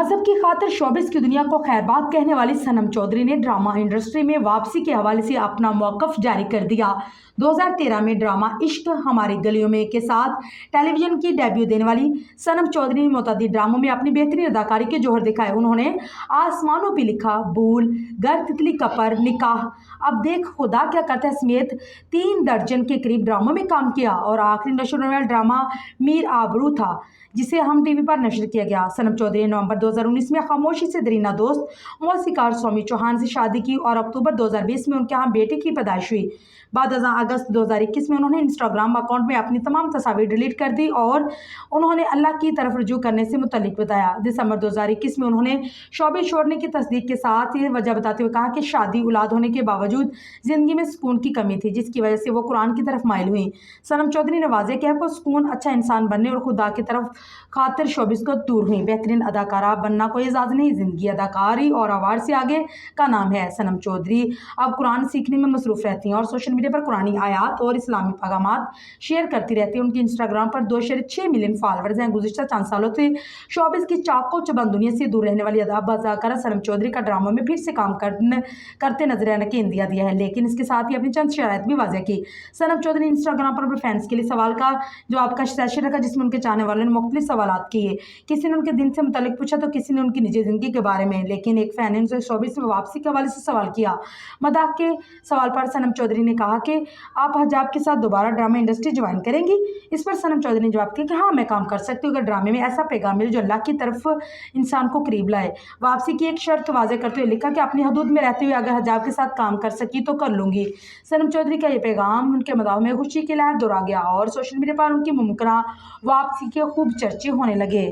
मजहब की खातिर शोबिस की दुनिया को खैरबाद कहने वाली सनम चौधरी ने ड्रामा इंडस्ट्री में वापसी के हवाले से अपना मौक़िफ़ जारी कर दिया। 2013 में ड्रामा इश्क हमारी गलियों में के साथ टेलीविजन की डेब्यू देने वाली सनम चौधरी ने मुतअद्दिद ड्रामों में अपनी बेहतरीन अदाकारी के जौहर दिखाए। उन्होंने आसमानों पे लिखा, भूल, घर, तितली का पर, निकाह, अब देख खुदा क्या करता है समेत 3 दर्जन के करीब ड्रामों में काम किया और आखिरी नशर होने वाला ड्रामा मीर आबरू था जिसे हम टीवी पर नशर किया गया। सनम चौधरी ने नवंबर 2019 में खामोशी से दरीना दोस्त मौसीकार सौमी चौहान से शादी की और अक्टूबर 2020 में उनके यहाँ बेटे की पैदाइश हुई। बाद अगस्त 2021 में उन्होंने इंस्टाग्राम अकाउंट में अपनी तमाम तस्वीर डिलीट कर दी और उन्होंने अल्लाह की तरफ रुजू करने से मुतल्लिक बताया। दिसंबर 2021 में उन्होंने शोबिस छोड़ने की तस्दीक के साथ ये वजह बताते हुए कहा कि शादी औलाद होने के बावजूद ज़िंदगी में सुकून की कमी थी जिसकी वजह से वो कुरान की तरफ माइल हुई। सनम चौधरी ने वाज़ेह किया कि सुकून, अच्छा इंसान बनने और खुदा की तरफ खातिर शोबिस को दूर हुई। बेहतरीन अदाकारा बनना कोई एजाज़ नहीं, ज़िंदगी अदाकारी और अवार्ड से आगे का नाम है। सनम चौधरी अब कुरान सीखने में मसरूफ़ रहती हैं और सोशल मीडिया पर कुरानी आयात और इस्लामी पैगामात शेयर करती रहती हैं। उनकी इंस्टाग्राम पर 2.6 मिलियन फॉलोअर्स हैं। गुज़िश्ता चंद सालों से शोबिस की चाको चबंद दुनिया से दूर रहने वाली अदाकारा सनम चौधरी का ड्रामा में फिर से काम करते नजर आने की इंदिया दिया है, लेकिन इसके साथ ही अपनी चंद शराइत भी वाज़ेह की। सनम चौधरी ने इंस्टाग्राम पर अपने फैंस के लिए सवाल का जवाब का सेशन रखा जिसमें उनके चाहने वालों ने मुख्तलिफ सवालात किए। किसी ने उनके दिन से मुतल्लिक पूछा तो किसी ने उनकी निजी ज़िंदगी के बारे में, लेकिन एक फ़ैन ने उनसे शोबिस में वापसी के हवाले से सवाल किया। मदाह के सवाल पर सनम चौधरी ने कहा कि आप हजाब के साथ दोबारा ड्रामा इंडस्ट्री ज्वाइन करेंगी। इस पर सनम चौधरी ने जवाब दिया कि हाँ, मैं काम कर सकती हूँ अगर ड्रामे में ऐसा पैगाम मिले जो अल्लाह की तरफ इंसान को करीब लाए। वापसी की एक शर्त वाज़ेह करते हुए लिखा कि अपनी हदूद में रहते हुए अगर हजाब के साथ काम कर सकी तो कर लूँगी। सनम चौधरी का ये पैगाम उनके मदाह में खुशी की लहर दोहरा गया और सोशल मीडिया पर उनकी मुमकिन वापसी के खूब चर्चे होने लगे।